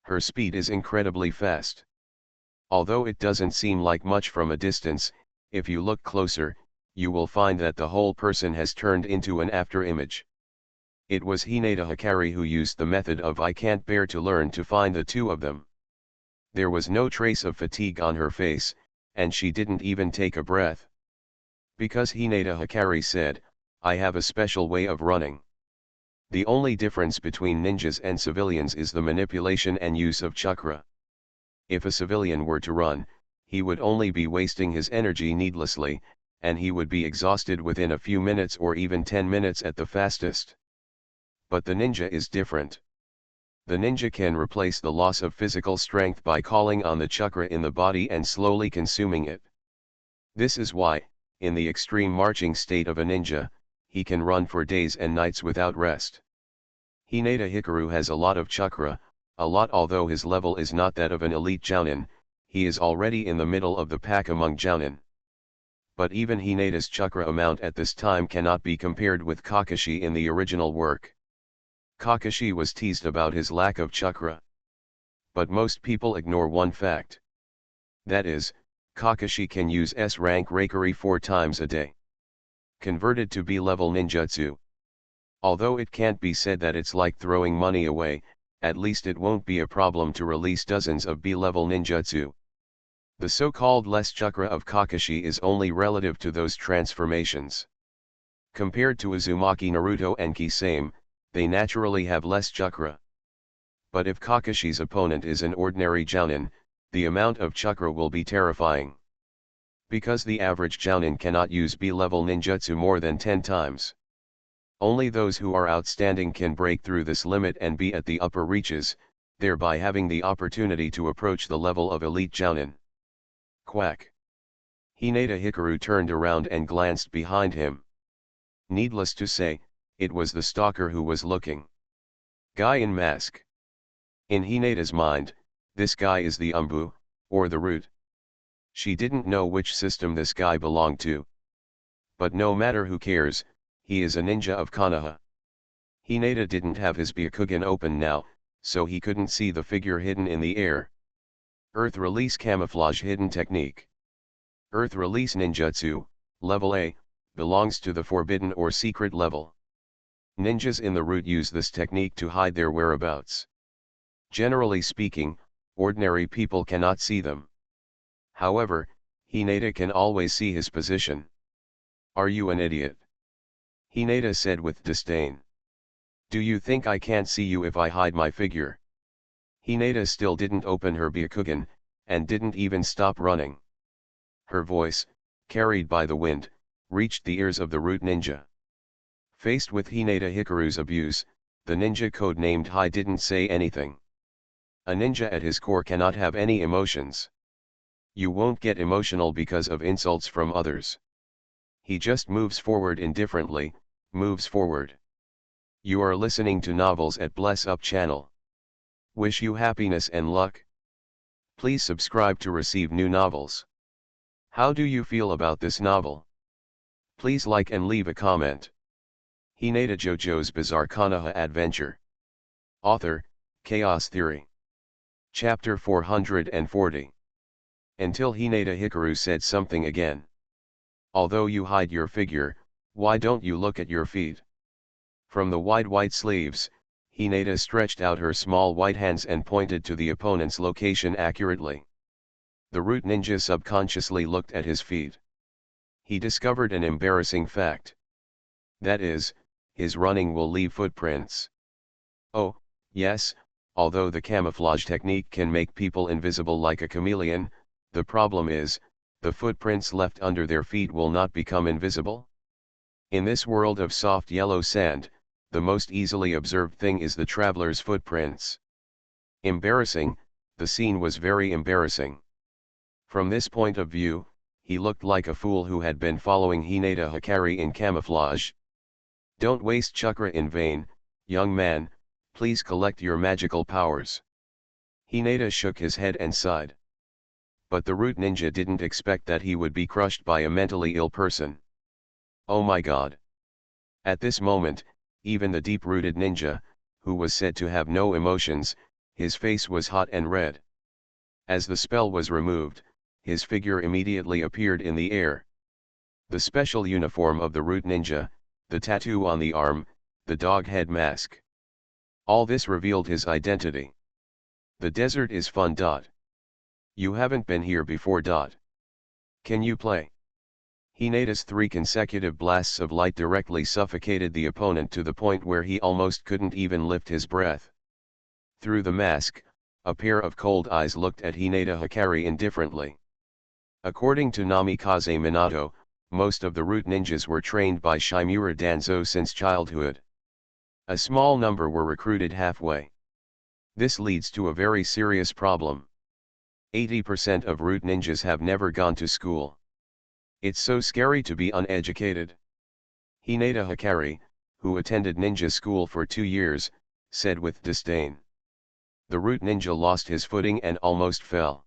Her speed is incredibly fast. Although it doesn't seem like much from a distance, if you look closer, you will find that the whole person has turned into an afterimage. It was Hinata Hikari who used the method of I can't bear to learn to find the two of them. There was no trace of fatigue on her face, and she didn't even take a breath. Because Hinata Hikari said, I have a special way of running. The only difference between ninjas and civilians is the manipulation and use of chakra. If a civilian were to run, he would only be wasting his energy needlessly, and he would be exhausted within a few minutes or even 10 minutes at the fastest. But the ninja is different. The ninja can replace the loss of physical strength by calling on the chakra in the body and slowly consuming it. This is why, in the extreme marching state of a ninja, he can run for days and nights without rest. Hinata Hikaru has a lot of chakra, a lot although his level is not that of an elite jounin, he is already in the middle of the pack among jounin. But even Hinata's chakra amount at this time cannot be compared with Kakashi in the original work. Kakashi was teased about his lack of chakra. But most people ignore one fact. That is, Kakashi can use S-rank Reikari 4 times a day. Converted to B-level ninjutsu. Although it can't be said that it's like throwing money away, at least it won't be a problem to release dozens of B-level ninjutsu. The so-called less chakra of Kakashi is only relative to those transformations. Compared to Uzumaki Naruto and Kisame, they naturally have less chakra. But if Kakashi's opponent is an ordinary jounin, the amount of chakra will be terrifying. Because the average jounin cannot use B-level ninjutsu more than 10 times. Only those who are outstanding can break through this limit and be at the upper reaches, thereby having the opportunity to approach the level of elite jounin. Quack. Hinata Hikaru turned around and glanced behind him. Needless to say, it was the stalker who was looking. Guy in mask. In Hinata's mind, this guy is the Umbu, or the root. She didn't know which system this guy belonged to. But no matter who cares, he is a ninja of Konoha. Hinata didn't have his Byakugan open now, so he couldn't see the figure hidden in the air. Earth Release Camouflage Hidden Technique. Earth Release Ninjutsu, Level A, belongs to the Forbidden or Secret level. Ninjas in the root use this technique to hide their whereabouts. Generally speaking, ordinary people cannot see them. However, Hinata can always see his position. Are you an idiot? Hinata said with disdain. Do you think I can't see you if I hide my figure? Hinata still didn't open her Byakugan, and didn't even stop running. Her voice, carried by the wind, reached the ears of the root ninja. Faced with Hinata Hikaru's abuse, the ninja code-named Hai didn't say anything. A ninja at his core cannot have any emotions. You won't get emotional because of insults from others. He just moves forward indifferently, moves forward. You are listening to Novels at Bless Up channel. Wish you happiness and luck. Please subscribe to receive new novels. How do you feel about this novel? Please like and leave a comment. Hinata JoJo's Bizarre Konoha Adventure. Author, Chaos Theory. Chapter 440. Until Hinata Hikaru said something again. Although you hide your figure, why don't you look at your feet? From the wide white sleeves, Hinata stretched out her small white hands and pointed to the opponent's location accurately. The root ninja subconsciously looked at his feet. He discovered an embarrassing fact. That is, his running will leave footprints. Oh, yes, although the camouflage technique can make people invisible like a chameleon, the problem is, the footprints left under their feet will not become invisible. In this world of soft yellow sand, the most easily observed thing is the traveler's footprints. Embarrassing, the scene was very embarrassing. From this point of view, he looked like a fool who had been following Hinata Hikari in camouflage. Don't waste chakra in vain, young man, please collect your magical powers. Hinata shook his head and sighed. But the root ninja didn't expect that he would be crushed by a mentally ill person. Oh my god. At this moment, even the deep-rooted ninja, who was said to have no emotions, his face was hot and red. As the spell was removed, his figure immediately appeared in the air. The special uniform of the root ninja, the tattoo on the arm, the dog head mask. All this revealed his identity. The desert is fun. You haven't been here before. Can you play? Hinata's 3 consecutive blasts of light directly suffocated the opponent to the point where he almost couldn't even lift his breath. Through the mask, a pair of cold eyes looked at Hinata Hikari indifferently. According to Namikaze Minato, most of the root ninjas were trained by Shimura Danzo since childhood. A small number were recruited halfway. This leads to a very serious problem. 80% of root ninjas have never gone to school. It's so scary to be uneducated. Hinata Hikari, who attended ninja school for 2 years, said with disdain. The root ninja lost his footing and almost fell.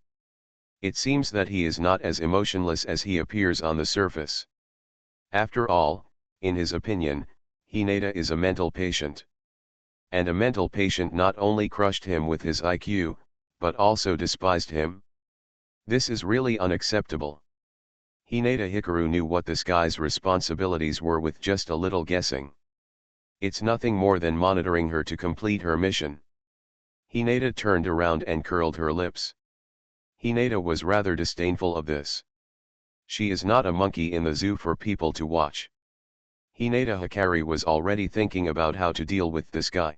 It seems that he is not as emotionless as he appears on the surface. After all, in his opinion, Hinata is a mental patient. And a mental patient not only crushed him with his IQ, but also despised him. This is really unacceptable. Hinata Hikaru knew what this guy's responsibilities were with just a little guessing. It's nothing more than monitoring her to complete her mission. Hinata turned around and curled her lips. Hinata was rather disdainful of this. She is not a monkey in the zoo for people to watch. Hinata Hikari was already thinking about how to deal with this guy.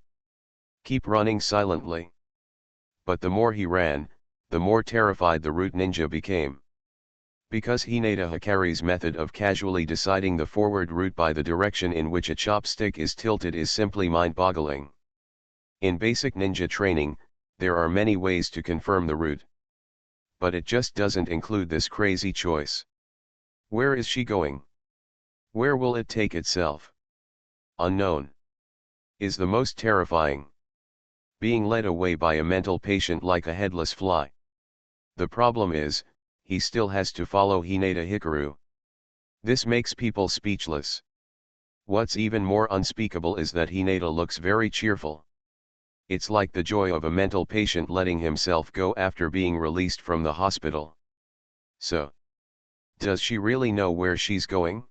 Keep running silently. But the more he ran, the more terrified the root ninja became. Because Hinata Hikari's method of casually deciding the forward route by the direction in which a chopstick is tilted is simply mind-boggling. In basic ninja training, there are many ways to confirm the route. But it just doesn't include this crazy choice. Where is she going? Where will it take itself? Unknown. Is the most terrifying. Being led away by a mental patient like a headless fly. The problem is, he still has to follow Hinata Hikaru. This makes people speechless. What's even more unspeakable is that Hinata looks very cheerful. It's like the joy of a mental patient letting himself go after being released from the hospital. So, does she really know where she's going?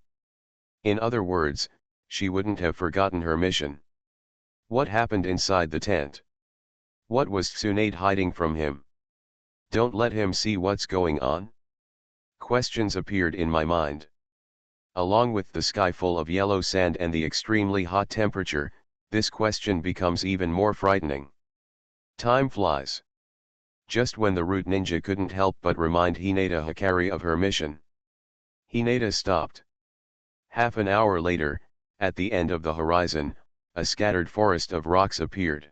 In other words, she wouldn't have forgotten her mission. What happened inside the tent? What was Tsunade hiding from him? Don't let him see what's going on? Questions appeared in my mind. Along with the sky full of yellow sand and the extremely hot temperature, this question becomes even more frightening. Time flies. Just when the root ninja couldn't help but remind Hinata Hikari of her mission. Hinata stopped. Half an hour later, at the end of the horizon, a scattered forest of rocks appeared.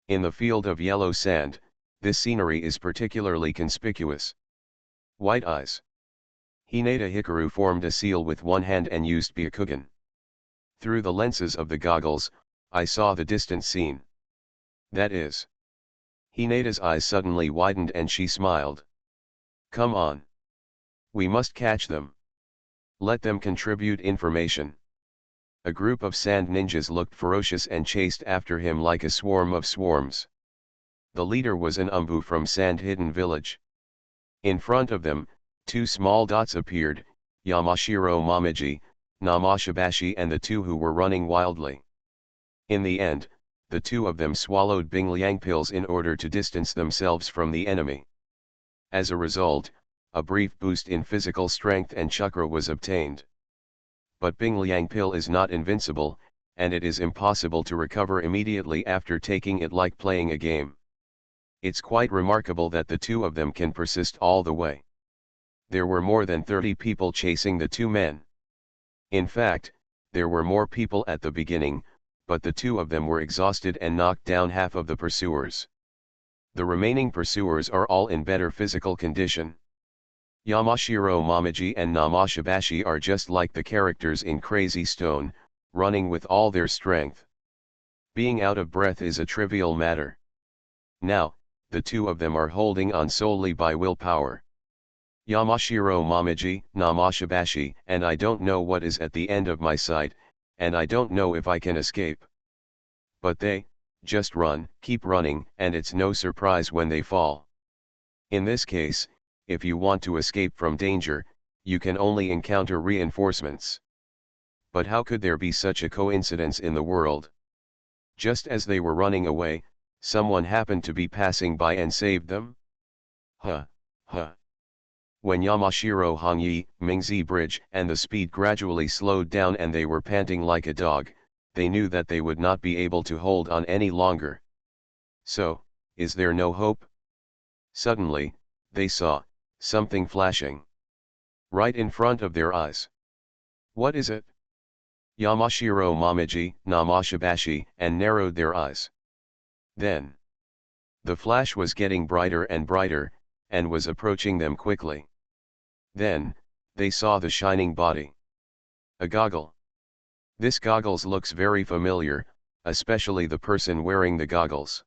In the field of yellow sand, this scenery is particularly conspicuous. White eyes. Hinata Hikaru formed a seal with one hand and used Byakugan. Through the lenses of the goggles, I saw the distant scene. That is. Hinata's eyes suddenly widened and she smiled. Come on. We must catch them. Let them contribute information. A group of sand ninjas looked ferocious and chased after him like a swarm of swarms. The leader was an Umbu from Sand Hidden Village. In front of them, 2 small dots appeared, Yamashiro Momiji, Namashibashi and the 2 who were running wildly. In the end, the 2 of them swallowed Bing Liang pills in order to distance themselves from the enemy. As a result, a brief boost in physical strength and chakra was obtained. But Bing Liang pill is not invincible, and it is impossible to recover immediately after taking it like playing a game. It's quite remarkable that the 2 of them can persist all the way. There were more than 30 people chasing the 2 men. In fact, There were more people at the beginning, but the two of them were exhausted and knocked down half of the pursuers. The remaining pursuers are all in better physical condition. Yamashiro Momoji and Namashibashi are just like the characters in Crazy Stone, running with all their strength. Being out of breath is a trivial matter. Now, the two of them are holding on solely by willpower. Yamashiro Momoji, Namashibashi, and I don't know what is at the end of my sight, and I don't know if I can escape. But they, just run, keep running, and it's no surprise when they fall. In this case, if you want to escape from danger, you can only encounter reinforcements. But how could there be such a coincidence in the world? Just as they were running away, someone happened to be passing by and saved them? Huh. When Yamashiro Hongyi, Mingzi Bridge and the speed gradually slowed down and they were panting like a dog, they knew that they would not be able to hold on any longer. So, is there no hope? Suddenly, they saw something flashing right in front of their eyes. What is it? Yamashiro Momoji, Namashibashi, and narrowed their eyes. Then, the flash was getting brighter and brighter, and was approaching them quickly. Then, they saw the shining body. A goggle. This goggles looks very familiar, especially the person wearing the goggles.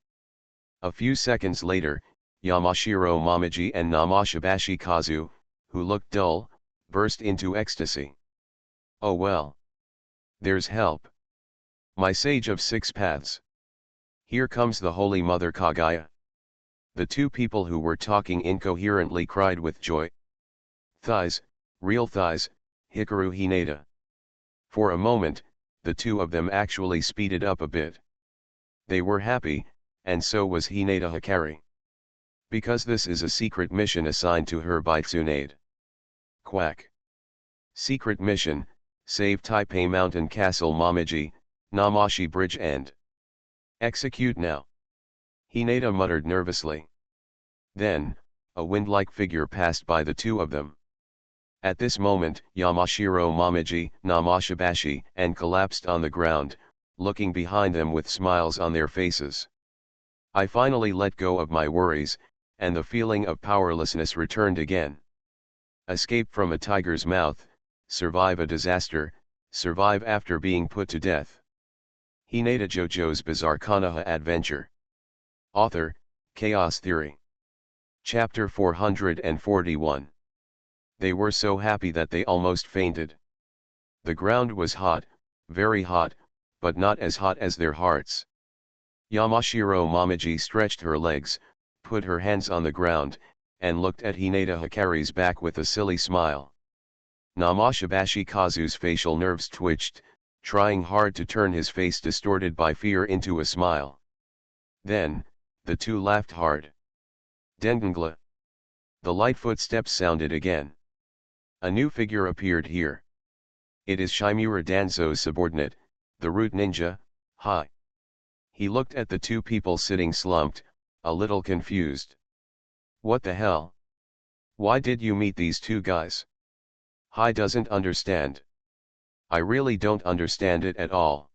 A few seconds later, Yamashiro Momoji and Namashibashi Kazu, who looked dull, burst into ecstasy. Oh well. There's help. My sage of six paths. Here comes the Holy Mother Kaguya. The two people who were talking incoherently cried with joy. Thighs, real thighs, Hikaru Hinata. For a moment, the two of them actually speeded up a bit. They were happy, and so was Hinata Hikari. Because this is a secret mission assigned to her by Tsunade. Quack. Secret mission, save Taipei Mountain Castle Momoji, Namashi Bridge and execute now. Hinata muttered nervously. Then, a wind-like figure passed by the two of them. At this moment, Yamashiro Momoji, Namashibashi, and collapsed on the ground, looking behind them with smiles on their faces. I finally let go of my worries, and the feeling of powerlessness returned again. Escape from a tiger's mouth, survive a disaster, survive after being put to death. Hinata JoJo's Bizarre Konoha Adventure. Author, Chaos Theory. Chapter 441. They were so happy that they almost fainted. The ground was hot, very hot, but not as hot as their hearts. Yamashiro Momoji stretched her legs, put her hands on the ground, and looked at Hinata Hikari's back with a silly smile. Namashibashi Kazu's facial nerves twitched, trying hard to turn his face distorted by fear into a smile. Then, the two laughed hard. Dengengla. The light footsteps sounded again. A new figure appeared here. It is Shimura Danzo's subordinate, the Root Ninja. Hi. He looked at the two people sitting slumped, a little confused. What the hell? Why did you meet these two guys? Hi doesn't understand. I really don't understand it at all.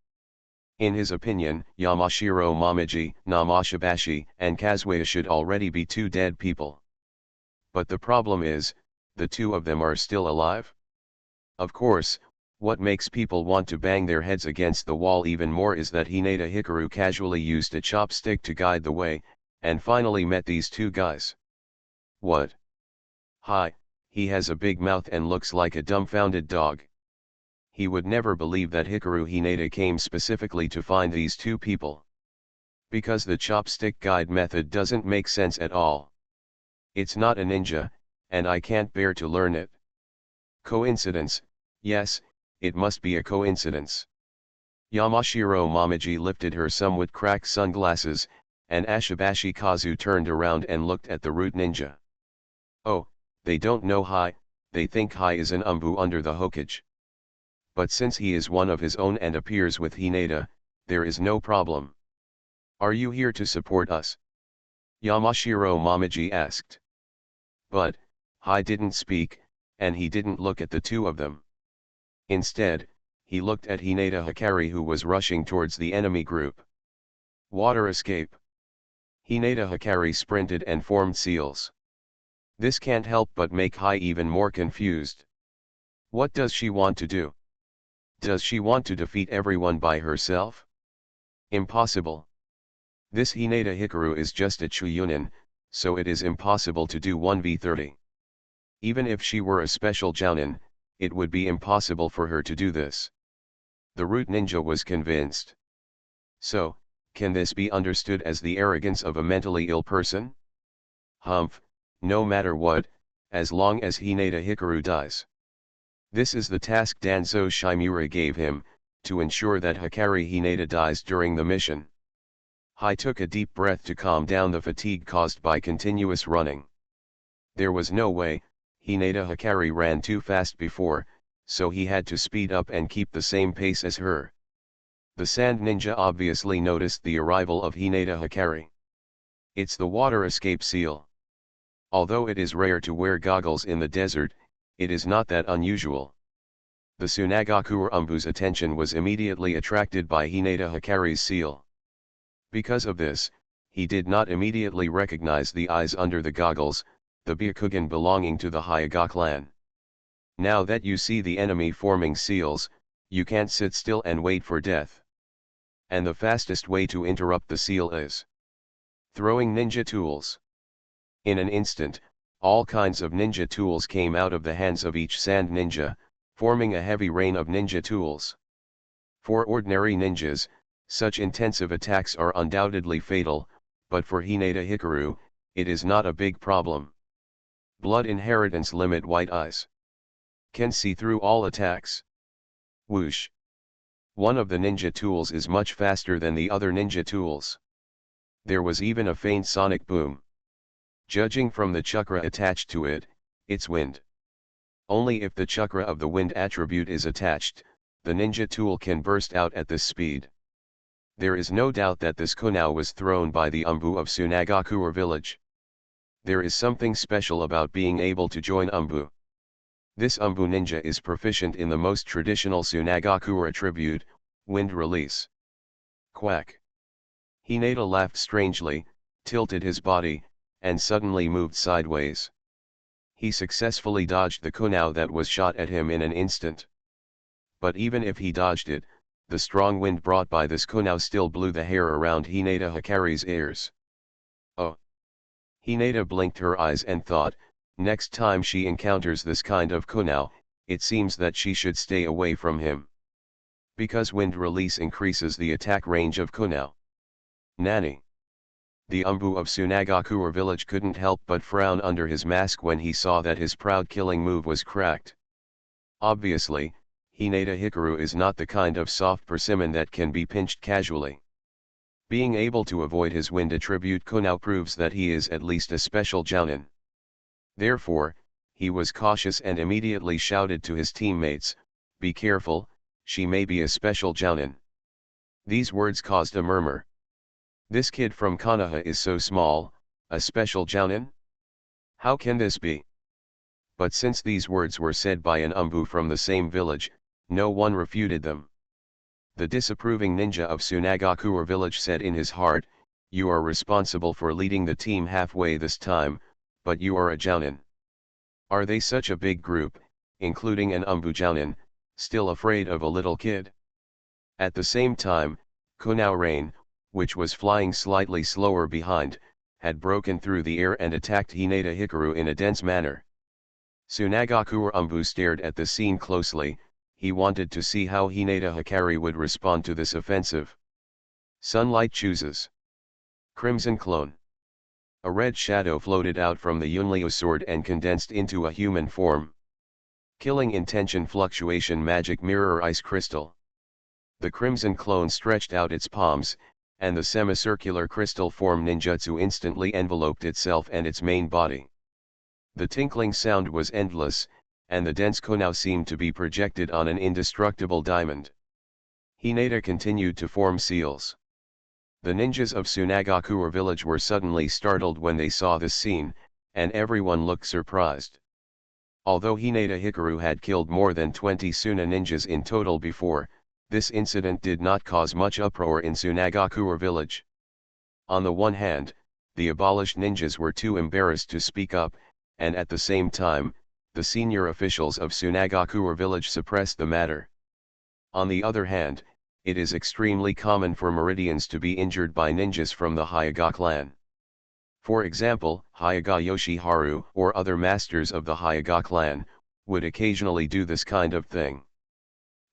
In his opinion, Yamashiro Momoji, Namashibashi, and Kazuya should already be two dead people. But the problem is, the two of them are still alive? Of course, what makes people want to bang their heads against the wall even more is that Hinata Hikaru casually used a chopstick to guide the way, and finally met these two guys. What? Hi, he has a big mouth and looks like a dumbfounded dog. He would never believe that Hikaru Hinata came specifically to find these two people. Because the chopstick guide method doesn't make sense at all. It's not a ninja, and I can't bear to learn it. Coincidence, yes, it must be a coincidence. Yamashiro Momoji lifted her somewhat cracked sunglasses, and Ashibashi Kazu turned around and looked at the Root Ninja. Oh, they don't know Hai, they think Hai is an umbu under the Hokage. But since he is one of his own and appears with Hinata, there is no problem. Are you here to support us? Yamashiro Momoji asked. But, Hai didn't speak, and he didn't look at the two of them. Instead, he looked at Hinata Hikari, who was rushing towards the enemy group. Water escape. Hinata Hikari sprinted and formed seals. This can't help but make Hai even more confused. What does she want to do? Does she want to defeat everyone by herself? Impossible. This Hinata Hikaru is just a Chuyunin, so it is impossible to do 1v30. Even if she were a special Jounin, it would be impossible for her to do this. The root ninja was convinced. So, can this be understood as the arrogance of a mentally ill person? Humph, no matter what, as long as Hinata Hikaru dies. This is the task Danzo Shimura gave him, to ensure that Hikari Hinata dies during the mission. Hai took a deep breath to calm down the fatigue caused by continuous running. There was no way, Hinata Hikari ran too fast before, so he had to speed up and keep the same pace as her. The sand ninja obviously noticed the arrival of Hinata Hikari. It's the water escape seal. Although it is rare to wear goggles in the desert, it is not that unusual. The Tsunagaku Umbu's attention was immediately attracted by Hinata Hikari's seal. Because of this, he did not immediately recognize the eyes under the goggles, the Byakugan belonging to the Hyuga clan. Now that you see the enemy forming seals, you can't sit still and wait for death. And the fastest way to interrupt the seal is throwing ninja tools. In an instant, all kinds of ninja tools came out of the hands of each sand ninja, forming a heavy rain of ninja tools. For ordinary ninjas, such intensive attacks are undoubtedly fatal, but for Hinata Hikaru, it is not a big problem. Blood inheritance limit white eyes. Can see through all attacks. Whoosh. One of the ninja tools is much faster than the other ninja tools. There was even a faint sonic boom. Judging from the chakra attached to it, it's wind. Only if the chakra of the wind attribute is attached, the ninja tool can burst out at this speed. There is no doubt that this kunao was thrown by the Umbu of Tsunagaku village. There is something special about being able to join Umbu. This Umbu ninja is proficient in the most traditional Tsunagaku attribute, wind release. Quack. Hinata laughed strangely, tilted his body, and suddenly moved sideways. He successfully dodged the kunao that was shot at him in an instant. But even if he dodged it, the strong wind brought by this kunao still blew the hair around Hinata Hikari's ears. Oh! Hinata blinked her eyes and thought, next time she encounters this kind of kunao, it seems that she should stay away from him. Because wind release increases the attack range of kunao. Nani? The Umbu of Tsunagaku village couldn't help but frown under his mask when he saw that his proud killing move was cracked. Obviously, Hinata Hikaru is not the kind of soft persimmon that can be pinched casually. Being able to avoid his wind attribute kunao proves that he is at least a special jounin. Therefore, he was cautious and immediately shouted to his teammates, "Be careful, she may be a special jounin." These words caused a murmur. This kid from Konoha is so small, a special jounin? How can this be? But since these words were said by an Umbu from the same village, no one refuted them. The disapproving ninja of Tsunagaku village said in his heart, "You are responsible for leading the team halfway this time, but you are a jounin. Are they such a big group, including an Umbu jounin, still afraid of a little kid?" At the same time, Kunao Rain, which was flying slightly slower behind, had broken through the air and attacked Hinata Hikaru in a dense manner. Tsunagaku Umbu stared at the scene closely. He wanted to see how Hinata Hikari would respond to this offensive. Sunlight chooses. Crimson Clone. A red shadow floated out from the Yunliu sword and condensed into a human form. Killing intention fluctuation magic mirror ice crystal. The crimson clone stretched out its palms, and the semicircular crystal form ninjutsu instantly enveloped itself and its main body. The tinkling sound was endless, and the dense kunao seemed to be projected on an indestructible diamond. Hinata continued to form seals. The ninjas of Tsunagaku village were suddenly startled when they saw this scene, and everyone looked surprised. Although Hinata Hikaru had killed more than 20 Suna ninjas in total before, this incident did not cause much uproar in Sunagakure village. On the one hand, the abolished ninjas were too embarrassed to speak up, and at the same time, the senior officials of Sunagakure village suppressed the matter. On the other hand, it is extremely common for Meridians to be injured by ninjas from the Hyuga clan. For example, Hyuga Yoshiharu or other masters of the Hyuga clan would occasionally do this kind of thing.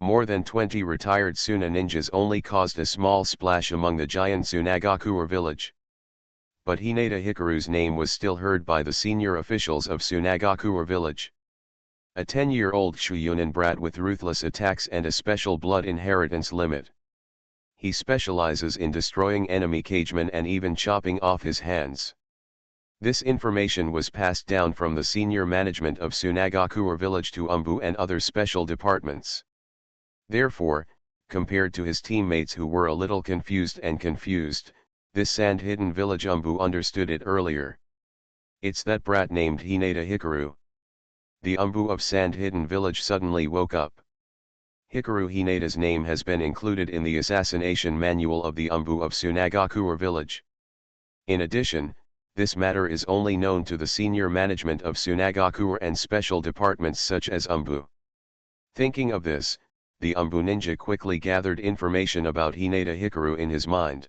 More than 20 retired Suna ninjas only caused a small splash among the giant Sunagakure village. But Hinata Hikaru's name was still heard by the senior officials of Sunagakure village. A 10-year-old Shuyunin brat with ruthless attacks and a special blood inheritance limit. He specializes in destroying enemy cagemen and even chopping off his hands. This information was passed down from the senior management of Sunagakure village to Umbu and other special departments. Therefore, compared to his teammates who were a little confused, this sand-hidden village Umbu understood it earlier. It's that brat named Hinata Hikaru. The Umbu of sand-hidden village suddenly woke up. Hikaru Hinata's name has been included in the assassination manual of the Umbu of Sunagakure village. In addition, this matter is only known to the senior management of Sunagakure and special departments such as Umbu. Thinking of this, the Umbu ninja quickly gathered information about Hinata Hikaru in his mind.